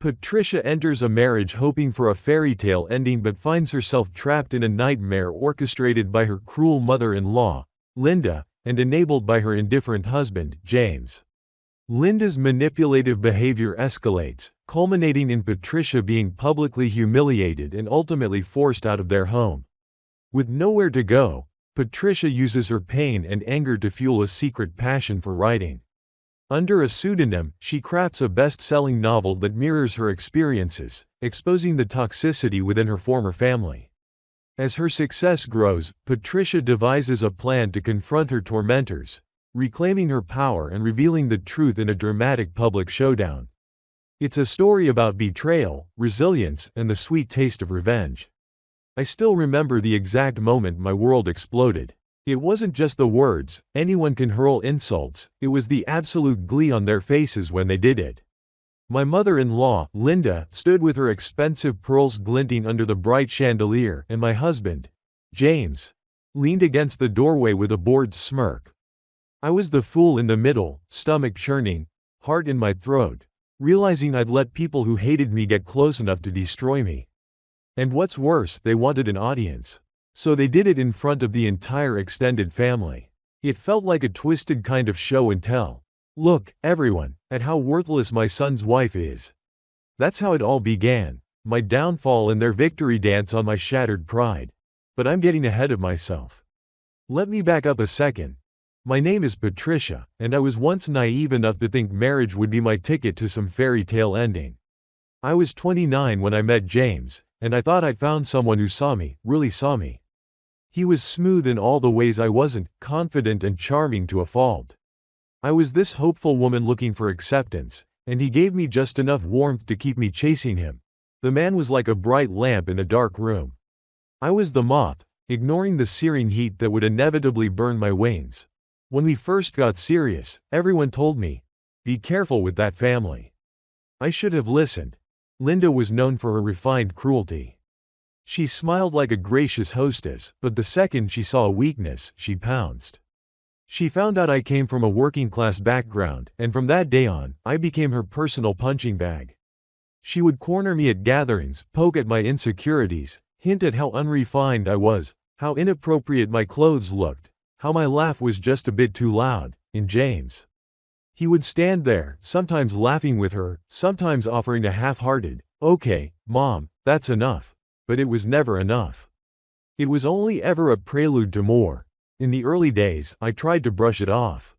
Patricia enters a marriage hoping for a fairy tale ending but finds herself trapped in a nightmare orchestrated by her cruel mother-in-law, Linda, and enabled by her indifferent husband, James. Linda's manipulative behavior escalates, culminating in Patricia being publicly humiliated and ultimately forced out of their home. With nowhere to go, Patricia uses her pain and anger to fuel a secret passion for writing. Under a pseudonym, she crafts a best-selling novel that mirrors her experiences, exposing the toxicity within her former family. As her success grows, Patricia devises a plan to confront her tormentors, reclaiming her power and revealing the truth in a dramatic public showdown. It's a story about betrayal, resilience, and the sweet taste of revenge. I still remember the exact moment my world exploded. It wasn't just the words, anyone can hurl insults, it was the absolute glee on their faces when they did it. My mother-in-law, Linda, stood with her expensive pearls glinting under the bright chandelier, and my husband, James, leaned against the doorway with a bored smirk. I was the fool in the middle, stomach churning, heart in my throat, realizing I'd let people who hated me get close enough to destroy me. And what's worse, they wanted an audience. So they did it in front of the entire extended family. It felt like a twisted kind of show and tell. Look, everyone, at how worthless my son's wife is. That's how it all began, my downfall and their victory dance on my shattered pride. But I'm getting ahead of myself. Let me back up a second. My name is Patricia, and I was once naive enough to think marriage would be my ticket to some fairy tale ending. I was 29 when I met James, and I thought I'd found someone who saw me, really saw me. He was smooth in all the ways I wasn't, confident and charming to a fault. I was this hopeful woman looking for acceptance, and he gave me just enough warmth to keep me chasing him. The man was like a bright lamp in a dark room. I was the moth, ignoring the searing heat that would inevitably burn my wings. When we first got serious, everyone told me, "Be careful with that family." I should have listened. Linda was known for her refined cruelty. She smiled like a gracious hostess, but the second she saw a weakness, she pounced. She found out I came from a working-class background, and from that day on, I became her personal punching bag. She would corner me at gatherings, poke at my insecurities, hint at how unrefined I was, how inappropriate my clothes looked, how my laugh was just a bit too loud. In James, he would stand there, sometimes laughing with her, sometimes offering a half-hearted, "Okay, Mom, that's enough." But it was never enough. It was only ever a prelude to more. In the early days, I tried to brush it off.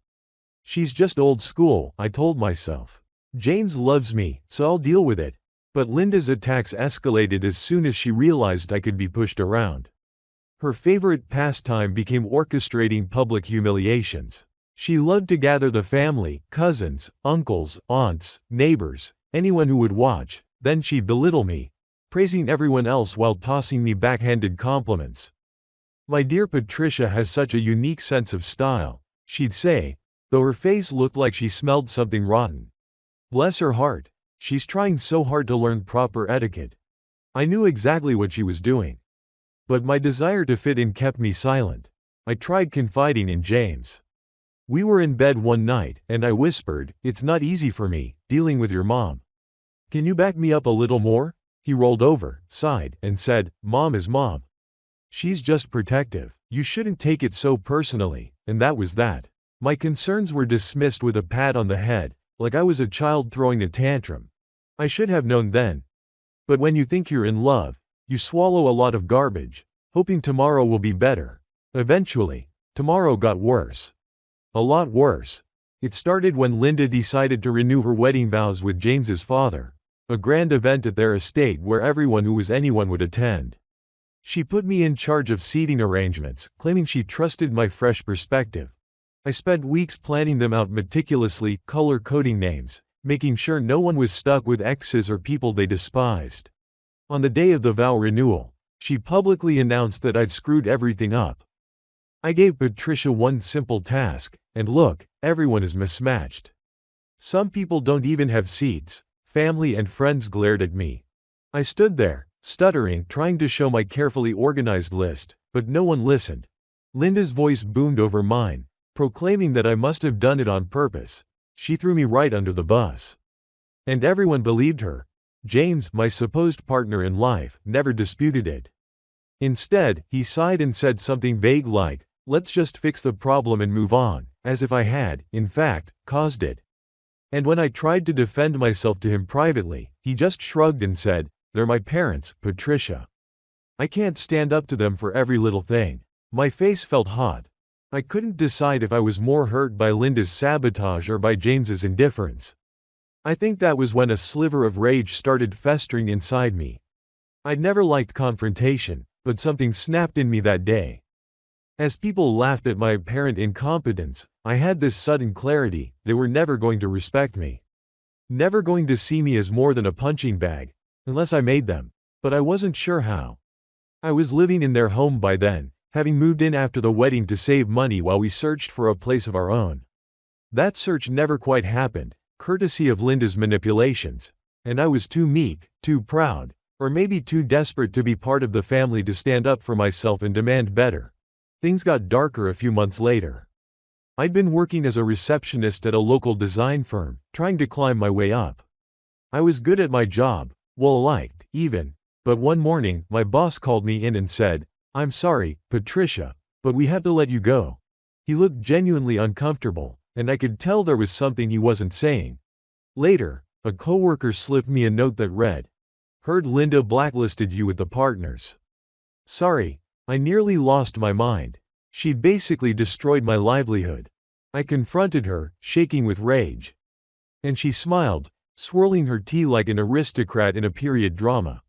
She's just old school, I told myself. James loves me, so I'll deal with it. But Linda's attacks escalated as soon as she realized I could be pushed around. Her favorite pastime became orchestrating public humiliations. She loved to gather the family, cousins, uncles, aunts, neighbors, anyone who would watch, then she'd belittle me, praising everyone else while tossing me backhanded compliments. "My dear Patricia has such a unique sense of style," she'd say, though her face looked like she smelled something rotten. Bless her heart, she's trying so hard to learn proper etiquette. I knew exactly what she was doing. But my desire to fit in kept me silent. I tried confiding in James. We were in bed one night, and I whispered, "It's not easy for me, dealing with your mom. Can you back me up a little more?" He rolled over, sighed, and said, "Mom is mom. She's just protective. You shouldn't take it so personally," and that was that. My concerns were dismissed with a pat on the head, like I was a child throwing a tantrum. I should have known then. But when you think you're in love, you swallow a lot of garbage, hoping tomorrow will be better. Eventually, tomorrow got worse. A lot worse. It started when Linda decided to renew her wedding vows with James's father, a grand event at their estate where everyone who was anyone would attend. She put me in charge of seating arrangements, claiming she trusted my fresh perspective. I spent weeks planning them out meticulously, color-coding names, making sure no one was stuck with exes or people they despised. On the day of the vow renewal, she publicly announced that I'd screwed everything up. I gave Patricia one simple task, and look, everyone is mismatched. Some people don't even have seats. Family and friends glared at me. I stood there, stuttering, trying to show my carefully organized list, but no one listened. Linda's voice boomed over mine, proclaiming that I must have done it on purpose. She threw me right under the bus. And everyone believed her. James, my supposed partner in life, never disputed it. Instead, he sighed and said something vague like, "Let's just fix the problem and move on," as if I had, in fact, caused it. And when I tried to defend myself to him privately, he just shrugged and said, "They're my parents, Patricia. I can't stand up to them for every little thing." My face felt hot. I couldn't decide if I was more hurt by Linda's sabotage or by James's indifference. I think that was when a sliver of rage started festering inside me. I'd never liked confrontation, but something snapped in me that day. As people laughed at my apparent incompetence, I had this sudden clarity: they were never going to respect me. Never going to see me as more than a punching bag, unless I made them. But I wasn't sure how. I was living in their home by then, having moved in after the wedding to save money while we searched for a place of our own. That search never quite happened, courtesy of Linda's manipulations, and I was too meek, too proud, or maybe too desperate to be part of the family to stand up for myself and demand better. Things got darker a few months later. I'd been working as a receptionist at a local design firm, trying to climb my way up. I was good at my job, well liked, even, but one morning, my boss called me in and said, "I'm sorry, Patricia, but we have to let you go." He looked genuinely uncomfortable, and I could tell there was something he wasn't saying. Later, a coworker slipped me a note that read, "Heard Linda blacklisted you with the partners." Sorry, I nearly lost my mind. She'd basically destroyed my livelihood. I confronted her, shaking with rage. And she smiled, swirling her tea like an aristocrat in a period drama.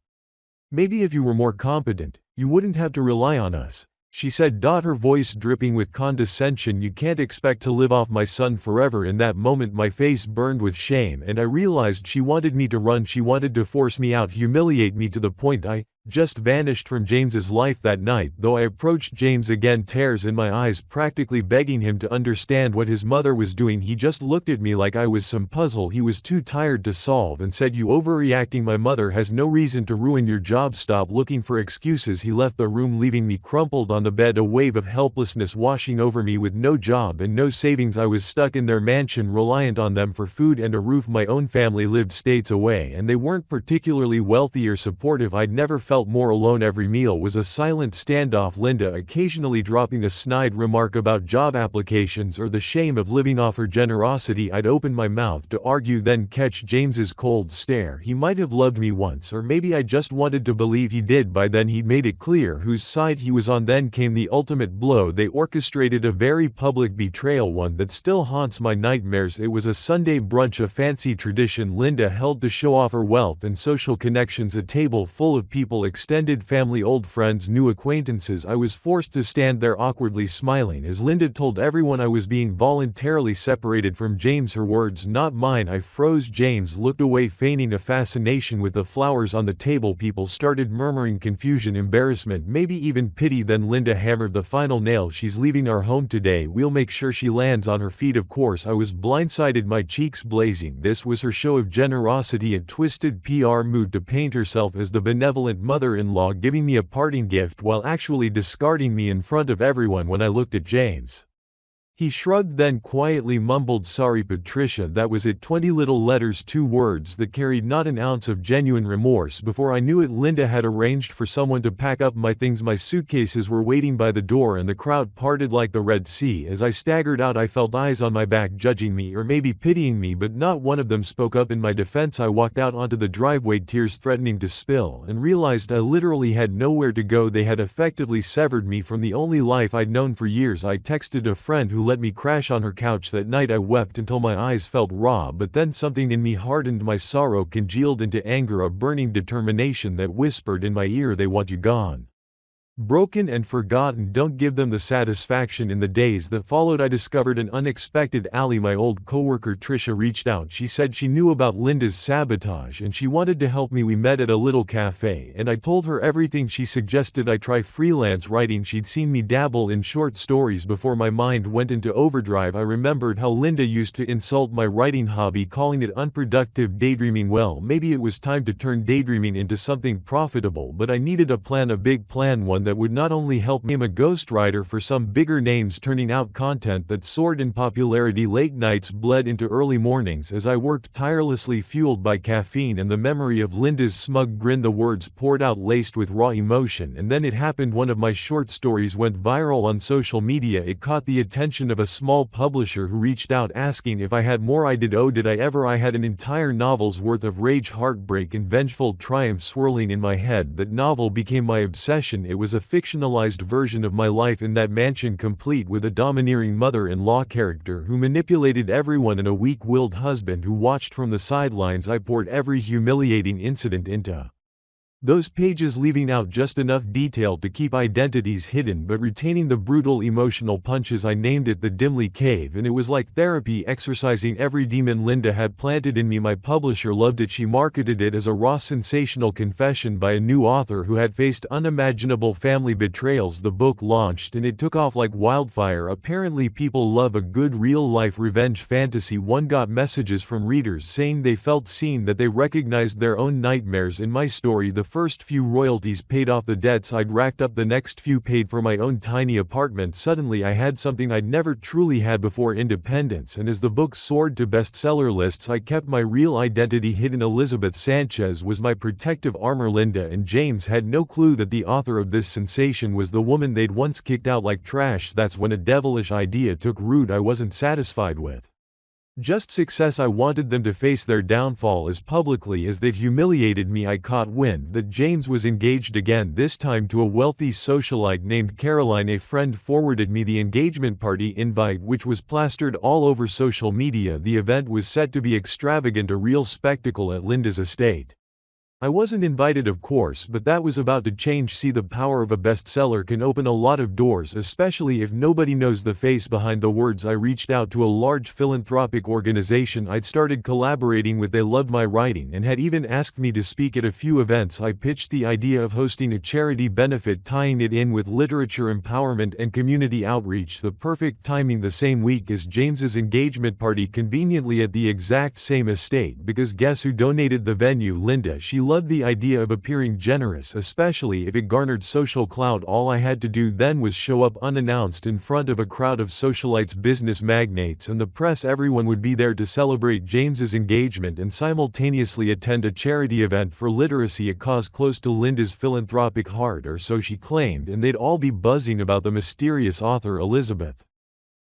"Maybe if you were more competent, you wouldn't have to rely on us," she said, her voice dripping with condescension. "You can't expect to live off my son forever." In that moment my face burned with shame and I realized she wanted me to run. She wanted to force me out, humiliate me to the point I just vanished from James's life that night. Though I approached James again, tears in my eyes, practically begging him to understand what his mother was doing, he just looked at me like I was some puzzle he was too tired to solve and said, "You overreacting. My mother has no reason to ruin your job. Stop looking for excuses." He left the room, leaving me crumpled on the bed, a wave of helplessness washing over me. With no job and no savings, I was stuck in their mansion, reliant on them for food and a roof. My own family lived states away and they weren't particularly wealthy or supportive. I'd never felt more alone. Every meal was a silent standoff, Linda occasionally dropping a snide remark about job applications or the shame of living off her generosity. I'd open my mouth to argue, then catch James's cold stare. He might have loved me once, or maybe I just wanted to believe he did. By then he'd made it clear whose side he was on. Then came the ultimate blow. They orchestrated a very public betrayal, one that still haunts my nightmares. It was a Sunday brunch, a fancy tradition Linda held to show off her wealth and social connections. A table full of people, extended family, old friends, new acquaintances. I was forced to stand there awkwardly smiling as Linda told everyone I was being voluntarily separated from James. Her words, not mine. I froze. James looked away, feigning a fascination with the flowers on the table. People started murmuring confusion, embarrassment, maybe even pity. Then Linda hammered the final nail. "She's leaving our home today. We'll make sure she lands on her feet." Of course I was blindsided, my cheeks blazing. This was her show of generosity, a twisted PR move to paint herself as the benevolent mother-in-law, giving me a parting gift while actually discarding me in front of everyone. When I looked at James, he shrugged, then quietly mumbled, "Sorry, Patricia." That was it. 20 little letters, 2 words that carried not an ounce of genuine remorse. Before I knew it, Linda had arranged for someone to pack up my things. My suitcases were waiting by the door and the crowd parted like the Red Sea. As I staggered out, I felt eyes on my back, judging me or maybe pitying me, but not one of them spoke up in my defense. I walked out onto the driveway, tears threatening to spill, and realized I literally had nowhere to go. They had effectively severed me from the only life I'd known for years. I texted a friend who let me crash on her couch that night. I wept until my eyes felt raw, but then something in me hardened. My sorrow congealed into anger, a burning determination that whispered in my ear, "They want you gone. Broken and forgotten. Don't give them the satisfaction." In the days that followed, I discovered an unexpected ally. My old coworker Tricia reached out. She said she knew about Linda's sabotage and she wanted to help me. We met at a little cafe and I told her everything. She suggested I try freelance writing. She'd seen me dabble in short stories before. My mind went into overdrive. I remembered how Linda used to insult my writing hobby, calling it unproductive daydreaming. Well, maybe it was time to turn daydreaming into something profitable, but I needed a plan, a big plan, one that that would not only help me become a ghostwriter for some bigger names, turning out content that soared in popularity. Late nights bled into early mornings as I worked tirelessly, fueled by caffeine and the memory of Linda's smug grin. The words poured out laced with raw emotion, and then it happened. One of my short stories went viral on social media. It caught the attention of a small publisher who reached out asking if I had more. I did. Oh, did I ever? I had an entire novel's worth of rage, heartbreak, and vengeful triumph swirling in my head. That novel became my obsession. It was a fictionalized version of my life in that mansion, complete with a domineering mother-in-law character who manipulated everyone and a weak-willed husband who watched from the sidelines. I poured every humiliating incident into those pages, leaving out just enough detail to keep identities hidden but retaining the brutal emotional punches. I named it The Dimly Cave, and it was like therapy, exorcising every demon Linda had planted in me. My publisher loved it. She marketed it as a raw, sensational confession by a new author who had faced unimaginable family betrayals. The book launched and it took off like wildfire. Apparently people love a good real-life revenge fantasy. One got messages from readers saying they felt seen, that they recognized their own nightmares in my story. The first few royalties paid off the debts I'd racked up. The next few paid for my own tiny apartment. Suddenly I had something I'd never truly had before: independence. And as the book soared to bestseller lists, I kept my real identity hidden. Elizabeth Sanchez was my protective armor. Linda and James had no clue that the author of this sensation was the woman they'd once kicked out like trash. That's when a devilish idea took root I wasn't satisfied with just success. I wanted them to face their downfall as publicly as they'd humiliated me. I caught wind that James was engaged again, this time to a wealthy socialite named Caroline. A friend forwarded me the engagement party invite, which was plastered all over social media. The event was set to be extravagant, a real spectacle at Linda's estate. I wasn't invited, of course, but that was about to change. See, the power of a bestseller can open a lot of doors, especially if nobody knows the face behind the words. I reached out to a large philanthropic organization I'd started collaborating with. They loved my writing and had even asked me to speak at a few events. I pitched the idea of hosting a charity benefit, tying it in with literature empowerment and community outreach. The perfect timing, the same week as James's engagement party, conveniently at the exact same estate, because guess who donated the venue? Linda. She loved the idea of appearing generous, especially if it garnered social clout. All I had to do then was show up unannounced in front of a crowd of socialites, business magnates, and the press. Everyone would be there to celebrate James's engagement and simultaneously attend a charity event for literacy, a cause close to Linda's philanthropic heart, or so she claimed, and they'd all be buzzing about the mysterious author Elizabeth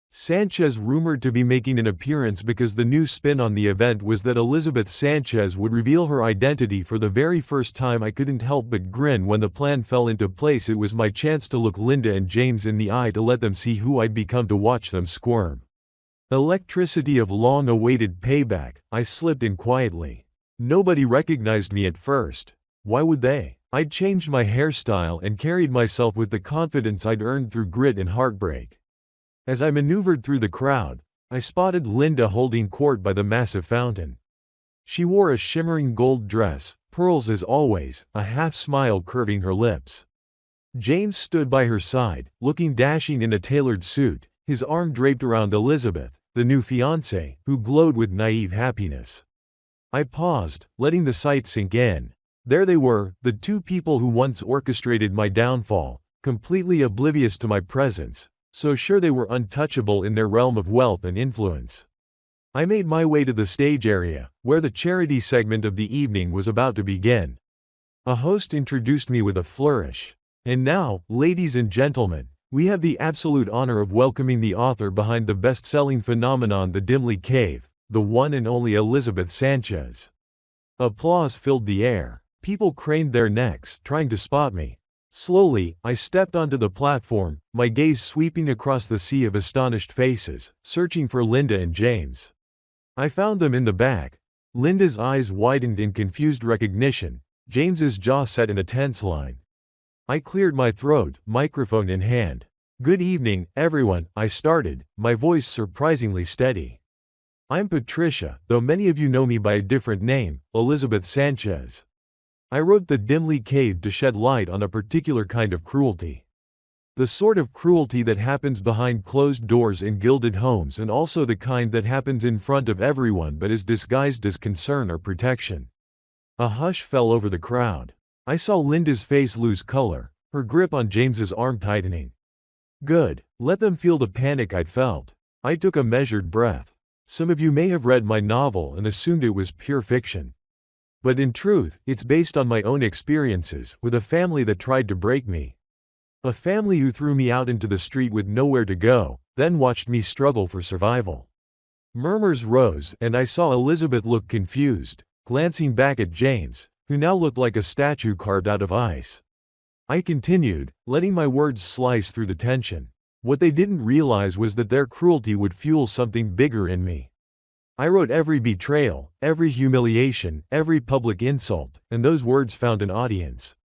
Sanchez, rumored to be making an appearance, because the new spin on the event was that Elizabeth Sanchez would reveal her identity for the very first time. I couldn't help but grin when the plan fell into place. It was my chance to look Linda and James in the eye, to let them see who I'd become, to watch them squirm. Electricity of long-awaited payback. I slipped in quietly. Nobody recognized me at first. Why would they? I'd changed my hairstyle and carried myself with the confidence I'd earned through grit and heartbreak. As I maneuvered through the crowd, I spotted Linda holding court by the massive fountain. She wore a shimmering gold dress, pearls as always, a half-smile curving her lips. James stood by her side, looking dashing in a tailored suit, his arm draped around Elizabeth, the new fiancée, who glowed with naive happiness. I paused, letting the sight sink in. There they were, the two people who once orchestrated my downfall, completely oblivious to my presence, so sure they were untouchable in their realm of wealth and influence. I made my way to the stage area, where the charity segment of the evening was about to begin. A host introduced me with a flourish. And now, ladies and gentlemen, we have the absolute honor of welcoming the author behind the best-selling phenomenon The Dimly Cave, the one and only Elizabeth Sanchez. Applause filled the air. People craned their necks, trying to spot me. Slowly, I stepped onto the platform, my gaze sweeping across the sea of astonished faces, searching for Linda and James. I found them in the back. Linda's eyes widened in confused recognition, James's jaw set in a tense line. I cleared my throat, microphone in hand. "Good evening, everyone," I started, my voice surprisingly steady. "I'm Patricia, though many of you know me by a different name, Elizabeth Sanchez. I wrote The Dimly Cave to shed light on a particular kind of cruelty. The sort of cruelty that happens behind closed doors in gilded homes, and also the kind that happens in front of everyone but is disguised as concern or protection." A hush fell over the crowd. I saw Linda's face lose color, her grip on James's arm tightening. Good. Let them feel the panic I'd felt. I took a measured breath. Some of you may have read my novel and assumed it was pure fiction. But in truth, it's based on my own experiences with a family that tried to break me. A family who threw me out into the street with nowhere to go, then watched me struggle for survival. Murmurs rose, and I saw Elizabeth look confused, glancing back at James, who now looked like a statue carved out of ice. I continued, letting my words slice through the tension. What they didn't realize was that their cruelty would fuel something bigger in me. I wrote every betrayal, every humiliation, every public insult, and those words found an audience.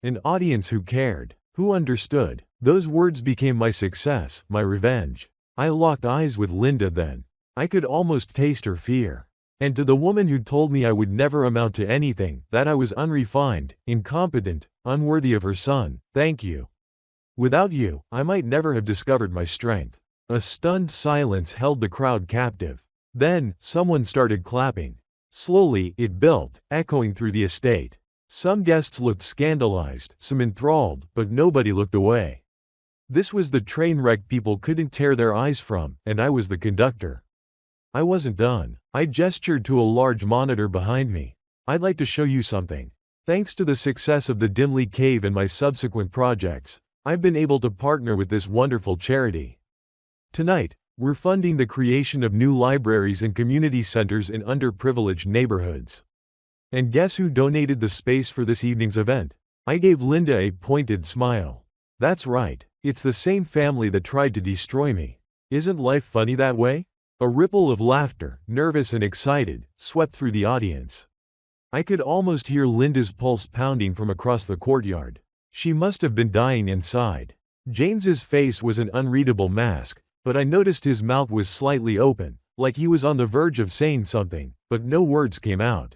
An audience who cared, who understood. Those words became my success, my revenge. I locked eyes with Linda then. I could almost taste her fear. And to the woman who'd told me I would never amount to anything, that I was unrefined, incompetent, unworthy of her son, thank you. Without you, I might never have discovered my strength. A stunned silence held the crowd captive. Then, someone started clapping. Slowly, it built, echoing through the estate. Some guests looked scandalized, some enthralled, but nobody looked away. This was the train wreck people couldn't tear their eyes from, and I was the conductor. I wasn't done. I gestured to a large monitor behind me. I'd like to show you something. Thanks to the success of the Dimly Cave and my subsequent projects, I've been able to partner with this wonderful charity. Tonight, we're funding the creation of new libraries and community centers in underprivileged neighborhoods. And guess who donated the space for this evening's event? I gave Linda a pointed smile. That's right, it's the same family that tried to destroy me. Isn't life funny that way? A ripple of laughter, nervous and excited, swept through the audience. I could almost hear Linda's pulse pounding from across the courtyard. She must have been dying inside. James's face was an unreadable mask, but I noticed his mouth was slightly open, like he was on the verge of saying something, but no words came out.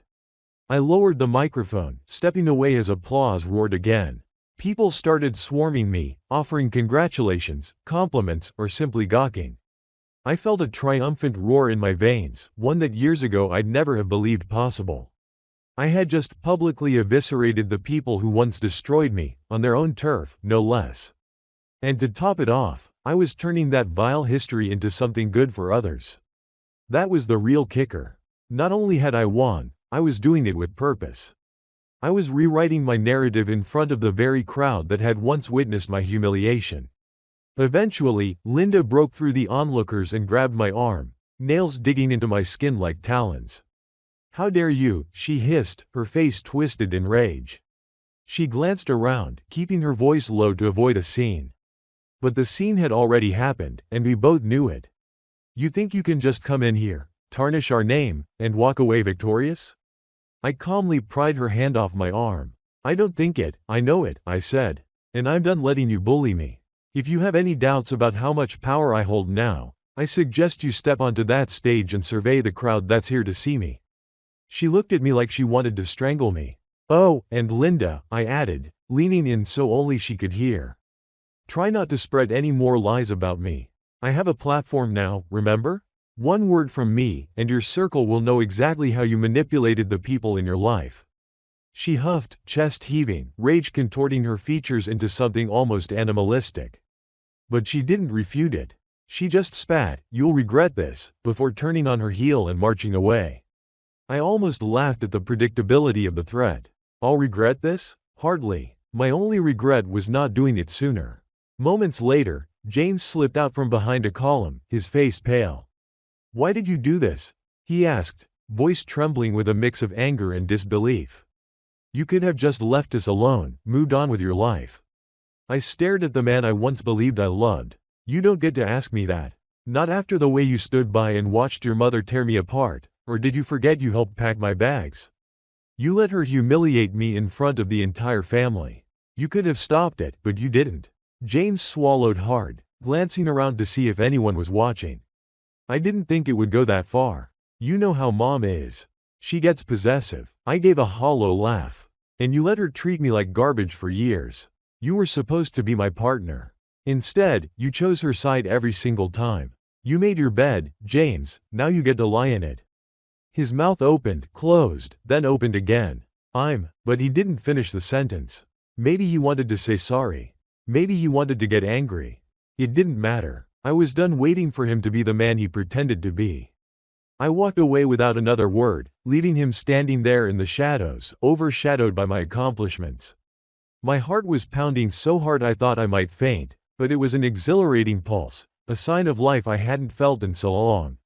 I lowered the microphone, stepping away as applause roared again. People started swarming me, offering congratulations, compliments, or simply gawking. I felt a triumphant roar in my veins, one that years ago I'd never have believed possible. I had just publicly eviscerated the people who once destroyed me, on their own turf, no less. And to top it off, I was turning that vile history into something good for others. That was the real kicker. Not only had I won, I was doing it with purpose. I was rewriting my narrative in front of the very crowd that had once witnessed my humiliation. Eventually, Linda broke through the onlookers and grabbed my arm, nails digging into my skin like talons. "How dare you," she hissed, her face twisted in rage. She glanced around, keeping her voice low to avoid a scene. But the scene had already happened, and we both knew it. "You think you can just come in here, tarnish our name, and walk away victorious?" I calmly pried her hand off my arm. "I don't think it, I know it," I said. "And I'm done letting you bully me. If you have any doubts about how much power I hold now, I suggest you step onto that stage and survey the crowd that's here to see me." She looked at me like she wanted to strangle me. "Oh, and Linda," I added, leaning in so only she could hear. "Try not to spread any more lies about me. I have a platform now, remember? One word from me, and your circle will know exactly how you manipulated the people in your life." She huffed, chest heaving, rage contorting her features into something almost animalistic. But she didn't refute it. She just spat, "You'll regret this," before turning on her heel and marching away. I almost laughed at the predictability of the threat. I'll regret this? Hardly. My only regret was not doing it sooner. Moments later, James slipped out from behind a column, his face pale. "Why did you do this?" he asked, voice trembling with a mix of anger and disbelief. "You could have just left us alone, moved on with your life." I stared at the man I once believed I loved. "You don't get to ask me that. Not after the way you stood by and watched your mother tear me apart, or did you forget you helped pack my bags? You let her humiliate me in front of the entire family. You could have stopped it, but you didn't." James swallowed hard, glancing around to see if anyone was watching. "I didn't think it would go that far. You know how Mom is. She gets possessive." I gave a hollow laugh. "And you let her treat me like garbage for years. You were supposed to be my partner. Instead, you chose her side every single time. You made your bed, James, now you get to lie in it." His mouth opened, closed, then opened again. But he didn't finish the sentence. Maybe he wanted to say sorry. Maybe he wanted to get angry. It didn't matter. I was done waiting for him to be the man he pretended to be. I walked away without another word, leaving him standing there in the shadows, overshadowed by my accomplishments. My heart was pounding so hard I thought I might faint, but it was an exhilarating pulse, a sign of life I hadn't felt in so long.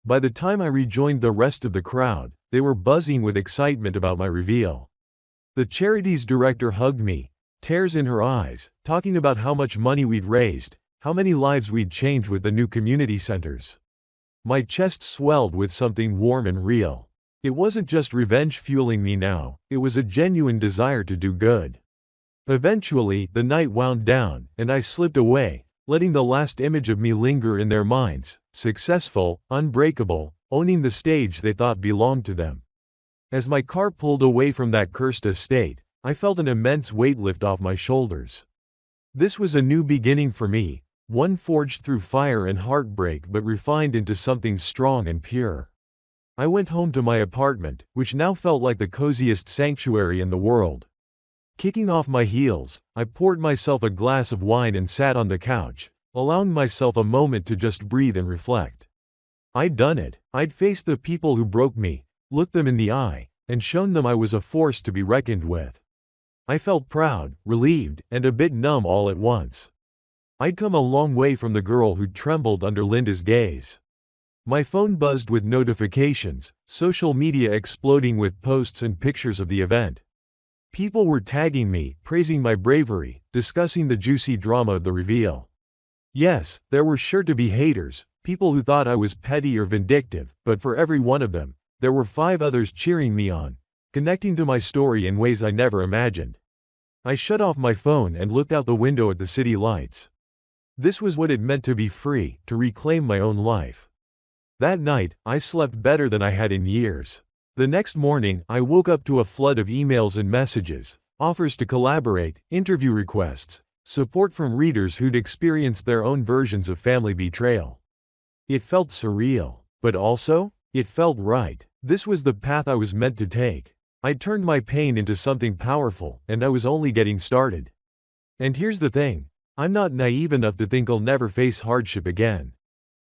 By the time I rejoined the rest of the crowd, they were buzzing with excitement about my reveal. The charity's director hugged me, tears in her eyes, talking about how much money we'd raised, how many lives we'd changed with the new community centers. My chest swelled with something warm and real. It wasn't just revenge fueling me now, it was a genuine desire to do good. Eventually, the night wound down, and I slipped away, letting the last image of me linger in their minds, successful, unbreakable, owning the stage they thought belonged to them. As my car pulled away from that cursed estate, I felt an immense weight lift off my shoulders. This was a new beginning for me, one forged through fire and heartbreak but refined into something strong and pure. I went home to my apartment, which now felt like the coziest sanctuary in the world. Kicking off my heels, I poured myself a glass of wine and sat on the couch, allowing myself a moment to just breathe and reflect. I'd done it. I'd faced the people who broke me, looked them in the eye, and shown them I was a force to be reckoned with. I felt proud, relieved, and a bit numb all at once. I'd come a long way from the girl who trembled under Linda's gaze. My phone buzzed with notifications, social media exploding with posts and pictures of the event. People were tagging me, praising my bravery, discussing the juicy drama of the reveal. Yes, there were sure to be haters, people who thought I was petty or vindictive, but for every one of them, there were 5 others cheering me on, connecting to my story in ways I never imagined. I shut off my phone and looked out the window at the city lights. This was what it meant to be free, to reclaim my own life. That night, I slept better than I had in years. The next morning, I woke up to a flood of emails and messages, offers to collaborate, interview requests, support from readers who'd experienced their own versions of family betrayal. It felt surreal, but also, it felt right. This was the path I was meant to take. I'd turned my pain into something powerful, and I was only getting started. And here's the thing, I'm not naive enough to think I'll never face hardship again.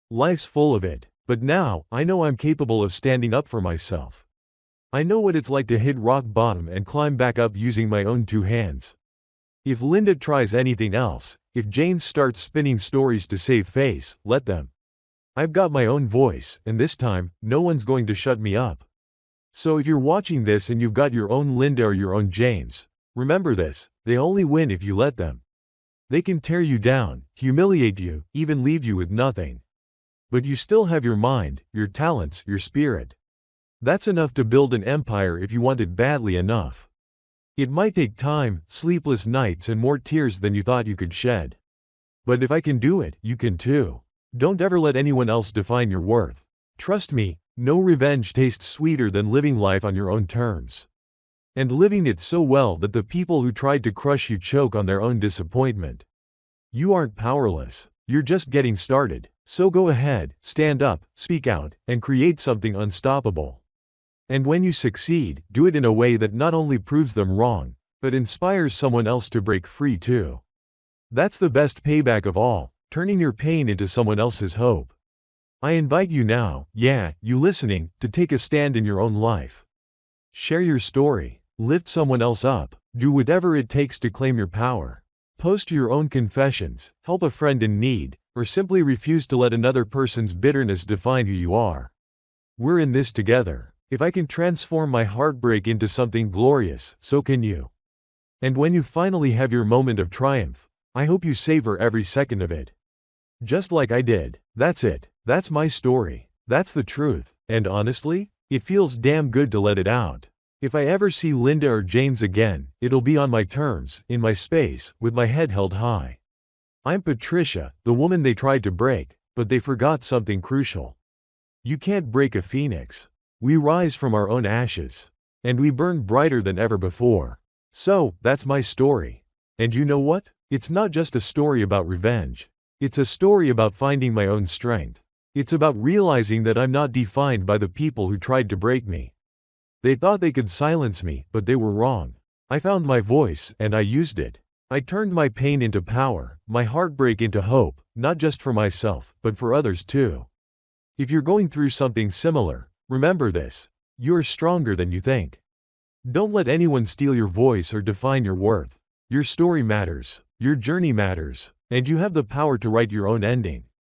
Life's full of it, but now, I know I'm capable of standing up for myself. I know what it's like to hit rock bottom and climb back up using my own 2 hands. If Linda tries anything else, if James starts spinning stories to save face, let them. I've got my own voice, and this time, no one's going to shut me up. So if you're watching this and you've got your own Linda or your own James, remember this, they only win if you let them. They can tear you down, humiliate you, even leave you with nothing. But you still have your mind, your talents, your spirit. That's enough to build an empire if you want it badly enough. It might take time, sleepless nights, and more tears than you thought you could shed. But if I can do it, you can too. Don't ever let anyone else define your worth. Trust me, no revenge tastes sweeter than living life on your own terms. And living it so well that the people who tried to crush you choke on their own disappointment. You aren't powerless, you're just getting started. So go ahead, stand up, speak out, and create something unstoppable. And when you succeed, do it in a way that not only proves them wrong, but inspires someone else to break free too. That's the best payback of all, turning your pain into someone else's hope. I invite you now, you listening, to take a stand in your own life. Share your story, lift someone else up, do whatever it takes to claim your power. Post your own confessions, help a friend in need, or simply refuse to let another person's bitterness define who you are. We're in this together. If I can transform my heartbreak into something glorious, so can you. And when you finally have your moment of triumph, I hope you savor every second of it. Just like I did. That's it. That's my story. That's the truth. And honestly, it feels damn good to let it out. If I ever see Linda or James again, it'll be on my terms, in my space, with my head held high. I'm Patricia, the woman they tried to break, but they forgot something crucial. You can't break a phoenix. We rise from our own ashes. And we burn brighter than ever before. So, that's my story. And you know what? It's not just a story about revenge. It's a story about finding my own strength. It's about realizing that I'm not defined by the people who tried to break me. They thought they could silence me, but they were wrong. I found my voice, and I used it. I turned my pain into power, my heartbreak into hope, not just for myself, but for others too. If you're going through something similar, remember this: you're stronger than you think. Don't let anyone steal your voice or define your worth. Your story matters, your journey matters, and you have the power to write your own ending.